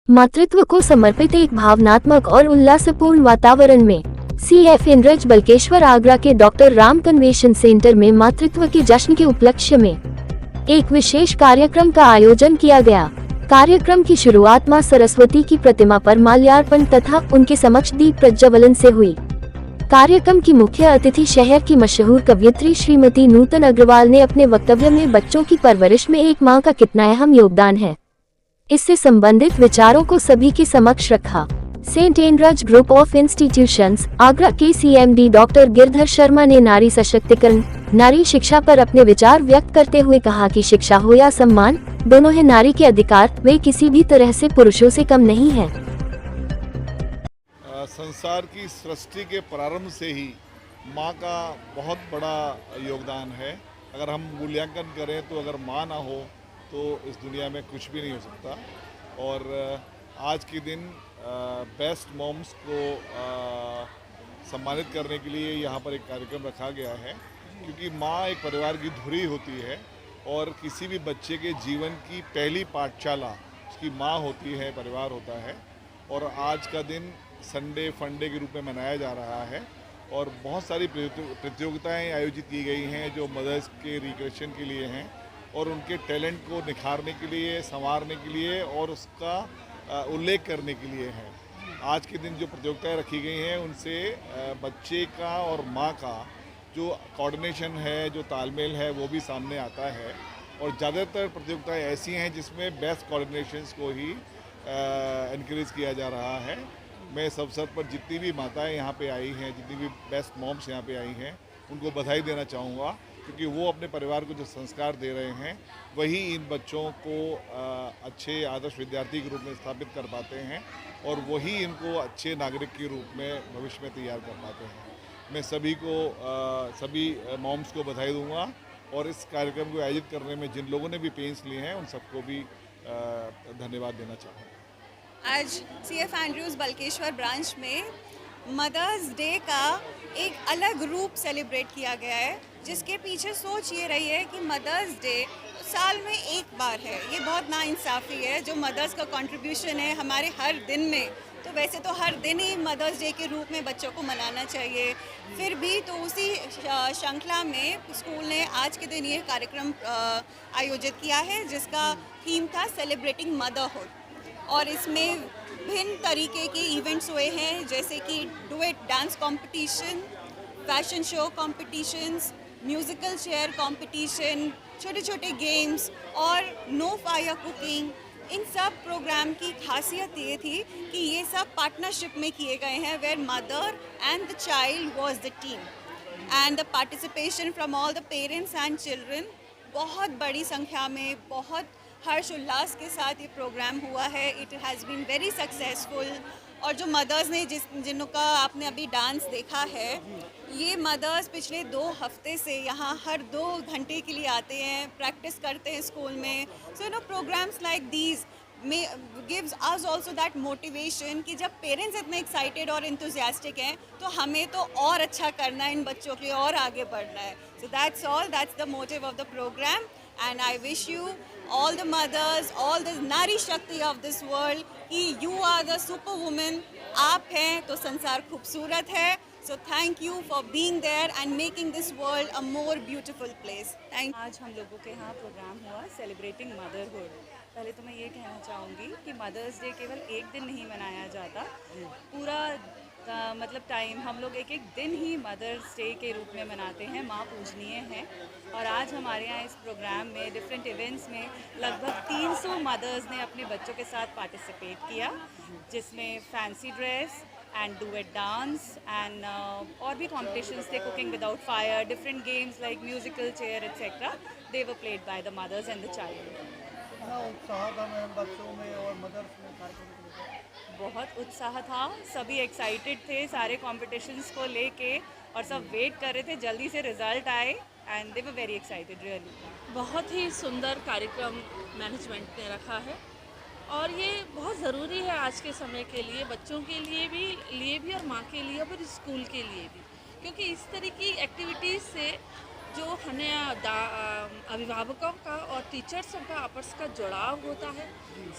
मातृत्व को समर्पित एक भावनात्मक और उल्लासपूर्ण वातावरण में CF इनरज बल्केश्वर आगरा के डॉक्टर राम कन्वेंशन सेंटर में मातृत्व के जश्न के उपलक्ष्य में एक विशेष कार्यक्रम का आयोजन किया गया। कार्यक्रम की शुरुआत मां सरस्वती की प्रतिमा पर माल्यार्पण तथा उनके समक्ष दीप प्रज्वलन से हुई। कार्यक्रम की मुख्य अतिथि शहर की मशहूर कवयित्री श्रीमती नूतन अग्रवाल ने अपने वक्तव्य में बच्चों की परवरिश में एक मां का कितना अहम योगदान है, इससे संबंधित विचारों को सभी के समक्ष रखा। Saint Andrews group of institutions Agra के CMD डॉक्टर गिरधर शर्मा ने नारी सशक्तिकरण, नारी शिक्षा पर अपने विचार व्यक्त करते हुए कहा कि शिक्षा हो या सम्मान, दोनों है नारी के अधिकार, वे किसी भी तरह से पुरुषों से कम नहीं हैं। संसार की सृष्टि के प्रारंभ से ही माँ का बहुत बड़ा योगदान है। अगर हम मूल्यांकन करें तो अगर माँ ना हो तो इस दुनिया में कुछ भी नहीं हो सकता। और आज के दिन बेस्ट मॉम्स को सम्मानित करने के लिए यहाँ पर एक कार्यक्रम रखा गया है, क्योंकि माँ एक परिवार की धुरी होती है और किसी भी बच्चे के जीवन की पहली पाठशाला उसकी माँ होती है, परिवार होता है। और आज का दिन संडे फंडे के रूप में मनाया जा रहा है और बहुत सारी प्रतियोगिताएं आयोजित की गई हैं जो मदर्स के रिक्रिएशन के लिए हैं और उनके टैलेंट को निखारने के लिए, संवारने के लिए और उसका उल्लेख करने के लिए हैं। आज के दिन जो प्रतियोगिताएं रखी गई हैं उनसे बच्चे का और माँ का जो कोऑर्डिनेशन है, जो तालमेल है, वो भी सामने आता है। और ज़्यादातर प्रतियोगिताएं ऐसी हैं जिसमें बेस्ट कोऑर्डिनेशंस को ही इनक्रेज किया जा रहा है। मैं इस अवसर पर जितनी भी माताएं यहाँ पे आई हैं, जितनी भी बेस्ट मॉम्स यहाँ पे आई हैं, उनको बधाई देना चाहूँगा, क्योंकि वो अपने परिवार को जो संस्कार दे रहे हैं वही इन बच्चों को अच्छे आदर्श विद्यार्थी के रूप में स्थापित कर पाते हैं और वही इनको अच्छे नागरिक के रूप में भविष्य में तैयार कर पाते हैं। मैं सभी मॉम्स को बधाई दूँगा और इस कार्यक्रम को आयोजित करने में जिन लोगों ने भी पेंस लिए हैं उन सबको भी धन्यवाद देना चाहूँगा। आज CF एंड्रयूज़ बल्केश्वर ब्रांच में मदर्स डे का एक अलग रूप सेलिब्रेट किया गया है, जिसके पीछे सोच ये रही है कि मदर्स डे साल में एक बार है। ये बहुत नाइंसाफ़ी है जो मदर्स का कंट्रीब्यूशन है हमारे हर दिन में। तो वैसे तो हर दिन ही मदर्स डे के रूप में बच्चों को मनाना चाहिए, फिर भी तो उसी श्रृंखला में स्कूल ने आज के दिन ये कार्यक्रम आयोजित किया है जिसका थीम था सेलिब्रेटिंग मदरहुड। और इसमें भिन्न तरीके के इवेंट्स हुए हैं, जैसे कि duet dance competition, fashion show competitions, musical chair competition, छोटे छोटे गेम्स और नो फायर कुकिंग। इन सब प्रोग्राम की खासियत ये थी कि ये सब पार्टनरशिप में किए गए हैं, where mother and the child was the team and the participation from all the parents and children. बहुत बड़ी संख्या में, बहुत हर्ष उल्लास के साथ ये प्रोग्राम हुआ है। It has been very successful. और जो मदर्स ने जिनका आपने अभी डांस देखा है, ये मदर्स पिछले 2 हफ्ते से यहाँ हर 2 घंटे के लिए आते हैं, प्रैक्टिस करते हैं स्कूल में। So programs like these gives us also that motivation कि जब पेरेंट्स इतने एक्साइटेड और इंथुजियास्टिक हैं तो हमें तो और अच्छा करना है, इन बच्चों के लिए और आगे बढ़ना है। So that's all, that's the motive of the programme. And I wish you, all the mothers, all the Nari Shakti of this world, कि you are the superwoman. आप हैं तो संसार खूबसूरत है। So thank you for being there and making this world a more beautiful place. Thank you. आज हम लोगों के यहाँ प्रोग्राम हुआ सेलिब्रेटिंग मदरहुड। पहले तो मैं ये कहना चाहूँगी कि मदर्स डे केवल एक दिन नहीं मनाया जाता, पूरा मतलब टाइम हम लोग एक एक दिन ही मदर्स डे के रूप में मनाते हैं। माँ पूजनीय है। और आज हमारे यहाँ इस प्रोग्राम में डिफरेंट इवेंट्स में लगभग 300 मदर्स ने अपने बच्चों के साथ पार्टिसिपेट किया, जिसमें fancy dress and duet dance and और भी कॉम्पिटिशन्स थे, cooking without fire, different games like musical chair etcetera, they were played by the mothers and the child. उत्साह था मैम बच्चों में और मदर्स में कार्यक्रम को लेकर? बहुत उत्साह था, सभी एक्साइटेड थे सारे कॉम्पिटिशन्स को लेके और सब वेट कर रहे थे जल्दी से रिजल्ट आए and they were very excited really. बहुत ही सुंदर कार्यक्रम मैनेजमेंट ने रखा है और ये बहुत ज़रूरी है आज के समय के लिए, बच्चों के लिए भी और माँ के लिए और स्कूल के लिए भी, क्योंकि इस तरह की एक्टिविटीज़ से जो हमें अभिभावकों का और टीचर्सों का आपस का जुड़ाव होता है,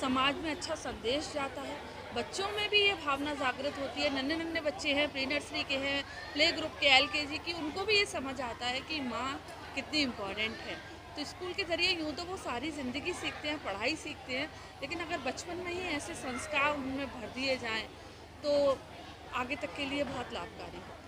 समाज में अच्छा संदेश जाता है, बच्चों में भी ये भावना जागृत होती है। नन्हे नन्हे बच्चे हैं, प्री नर्सरी के हैं, प्ले ग्रुप के, LKG की, उनको भी ये समझ आता है कि माँ कितनी इम्पोर्टेंट है। तो स्कूल के ज़रिए यूँ तो वो सारी ज़िंदगी सीखते हैं, पढ़ाई सीखते हैं, लेकिन अगर बचपन में ही ऐसे संस्कार उनमें भर दिए जाएँ तो आगे तक के लिए बहुत लाभकारी है।